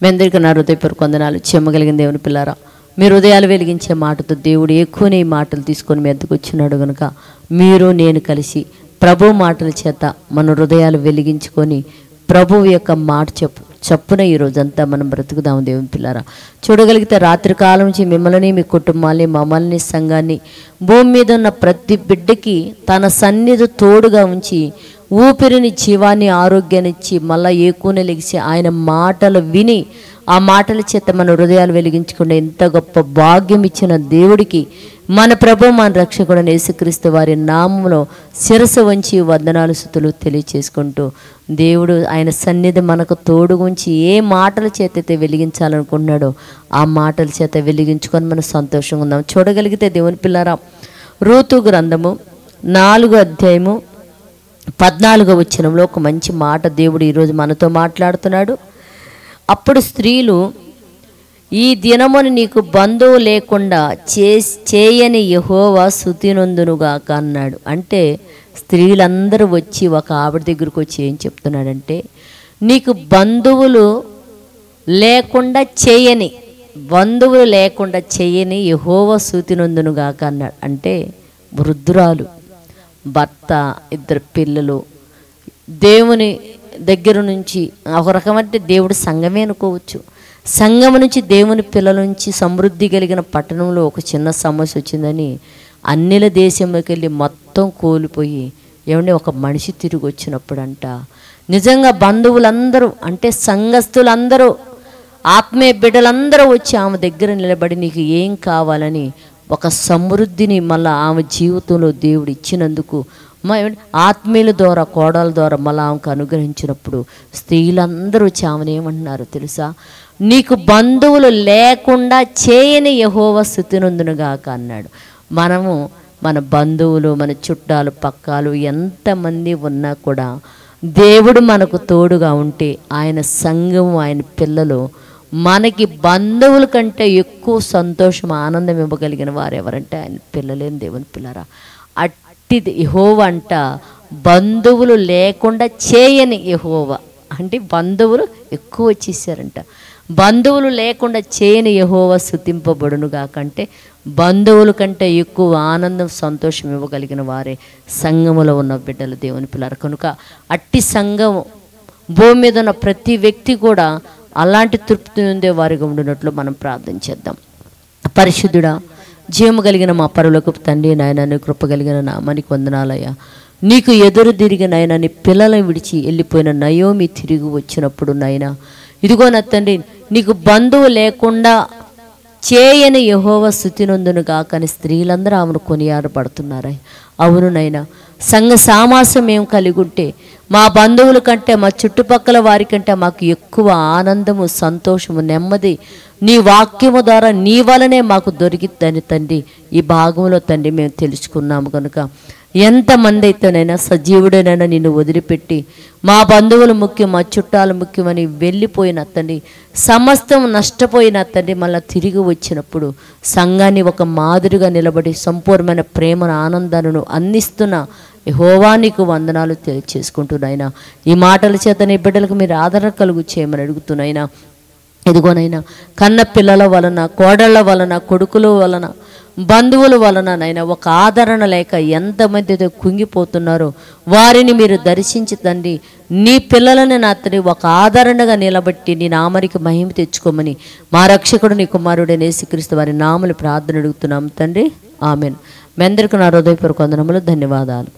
మీ అందరికీ నా హృదయపూర్వక వందనాలు. చెమ్మగలిగిన దేవుని పిల్లారా, మీ హృదయాలు వెలిగించే మాటతో దేవుడు ఎక్కువనే ఈ మాటలు తీసుకొని మీ ఎద్దకు వచ్చినాడు కనుక మీరు నేను కలిసి ప్రభు మాటల చేత మన హృదయాలు వెలిగించుకొని ప్రభువు యొక్క మాట చప్పున ఈ రోజంతా మనం బ్రతుకుదాము. దేవుని పిల్లారా, చూడగలిగితే రాత్రి కాలం నుంచి మిమ్మల్ని, మీ కుటుంబాన్ని, మమ్మల్ని, సంఘాన్ని, భూమి మీద ఉన్న ప్రతి బిడ్డకి తన సన్నిధి తోడుగా ఉంచి ఊపిరిని, జీవాన్ని, ఆరోగ్యాన్ని ఇచ్చి మళ్ళా ఏకూన లెగిసి ఆయన మాటలు విని ఆ మాటల చేత మన హృదయాలు వెలిగించుకునే ఎంత గొప్ప భాగ్యం ఇచ్చిన దేవుడికి మన ప్రభు, మన రక్షకుడైన యేసుక్రీస్తు వారి నామంలో శిరస్సు వంచి వందనాలు, స్తుతులు తెలియచేసుకుంటూ దేవుడు ఆయన సన్నిధి మనకు తోడు ఉంచి ఏ మాటల చేత అయితే వెలిగించాలనుకున్నాడో ఆ మాటల చేత వెలిగించుకొని మనం సంతోషంగా ఉందాం. చూడగలిగితే దేవుని పిల్లారా, రూతు గ్రంథము 4వ అధ్యాయము 14వ వచనంలో ఒక మంచి మాట దేవుడు ఈరోజు మనతో మాట్లాడుతున్నాడు. అప్పుడు స్త్రీలు, ఈ దినమును నీకు బంధువు లేకుండా చేయని యెహోవా స్తుతినందునుగాక అన్నాడు. అంటే స్త్రీలందరూ వచ్చి ఒక ఆవిడ దగ్గరకు వచ్చి ఏం చెప్తున్నాడంటే, నీకు బంధువులు లేకుండా చేయని యెహోవా స్తుతినందునుగాక అన్నాడు. అంటే వృద్ధురాలు, భర్త, 2 పిల్లలు, దేవుని దగ్గర నుంచి ఒక రకమంటే దేవుడు సంఘమే అనుకోవచ్చు. సంఘం నుంచి, దేవుని పిల్లల నుంచి సమృద్ధి కలిగిన పట్టణంలో ఒక చిన్న సమస్య వచ్చిందని అన్నిల దేశంలోకి వెళ్ళి మొత్తం కోల్పోయి ఏమంటే ఒక మనిషి తిరిగి వచ్చినప్పుడు అంట నిజంగా బంధువులందరూ అంటే సంఘస్థులందరూ, ఆత్మీయ బిడ్డలందరూ వచ్చి ఆమె దగ్గర నిలబడి నీకు ఏం కావాలని ఒక సమృద్ధిని మళ్ళీ ఆమె జీవితంలో దేవుడు ఇచ్చినందుకు ఆత్మీయుల ద్వారా, కోడల ద్వారా మళ్ళీ ఆమెకు అనుగ్రహించినప్పుడు స్త్రీలందరూ వచ్చి ఆమెను ఏమంటున్నారు తెలుసా, నీకు బంధువులు లేకుండా చేయని యెహోవా స్తుతినందునుగాక అన్నాడు. మనము మన బంధువులు, మన చుట్టాలు, పక్కాలు ఎంతమంది ఉన్నా కూడా దేవుడు మనకు తోడుగా ఉంటే ఆయన సంఘం, ఆయన పిల్లలు మనకి బంధువుల కంటే ఎక్కువ సంతోషం, ఆనందం ఇవ్వగలిగిన వారు ఎవరంటే ఆయన పిల్లలేని దేవుని పిల్లరా. అట్టి యెహోవా అంట బంధువులు లేకుండా చేయని యెహోవా అంటే బంధువులు ఎక్కువ వచ్చేసారంట. బంధువులు లేకుండా చేయని యెహోవా స్తుతింపబడును కాకంటే బంధువుల కంటే ఎక్కువ ఆనందం, సంతోషం ఇవ్వగలిగిన వారే సంఘములో ఉన్న బిడ్డలు దేవుని పిల్లలు కనుక అట్టి సంఘం భూమి మీద ఉన్న ప్రతి వ్యక్తి కూడా అలాంటి తృప్తి ఉండే వారిగా ఉండినట్లు మనం ప్రార్థన చేద్దాం. పరిశుద్ధుడా, జీవము కలిగిన మా పరలోకపు తండ్రి, నాయన నీ కృప కలిగిన నామానికి వందనాలయ్యా. నీకు ఎదురు తిరిగి నాయన నీ పిల్లలను విడిచి వెళ్ళిపోయిన నయోమి తిరిగి వచ్చినప్పుడు నాయన ఇదిగో నా తండ్రి, నీకు బంధువు లేకుండా చేయని యెహోవా స్తుతినందును కాకని స్త్రీలందరూ ఆమెను కొనియాడబడుతున్నారా. అవును నైనా, సంఘ సామాసం మేము కలిగి ఉంటే మా బంధువుల కంటే, మా చుట్టుపక్కల వారి కంటే మాకు ఎక్కువ ఆనందము, సంతోషము, నెమ్మది నీ వాక్యము ద్వారా నీ వలనే మాకు దొరికిద్దని తండ్రి ఈ భాగంలో తండ్రి మేము తెలుసుకున్నాము కనుక ఎంతమంది అయితేనైనా సజీవుడైనా నిన్ను వదిలిపెట్టి మా బంధువులు ముఖ్యం, మా చుట్టాలు ముఖ్యమని వెళ్ళిపోయిన తండ్రి, సమస్తం నష్టపోయిన తండ్రి మళ్ళీ తిరిగి వచ్చినప్పుడు సంఘాన్ని ఒక మాదిరిగా నిలబడి సంపూర్ణమైన ప్రేమను, ఆనందాలను అందిస్తున్న యెహోవా నీకు వందనాలు తెలియచేసుకుంటున్నాయినా. ఈ మాటల చేత నీ బిడ్డలకు మీరు ఆదరణ కలుగు చేయమని అడుగుతున్నాయినా. ఇదిగోనైనా కన్న పిల్లల వలన, కోడళ్ళ వలన, కొడుకుల వలన, బంధువుల వలన నైనా ఒక ఆదరణ లేక ఎంతమంది అయితే కుంగిపోతున్నారో వారిని మీరు దర్శించి తండ్రి నీ పిల్లలని నా తండ్రి ఒక ఆదరణగా నిలబెట్టి నీ నామానికి మహిమ తెచ్చుకోమని మా రక్షకుడు నీ కుమారుడైన యేసుక్రీస్తు వారి నామములో ప్రార్థన అడుగుతున్నాం తండ్రి. ఆమెన్. మీ అందరికీ నా హృదయపూర్వక వందనములు, ధన్యవాదాలు.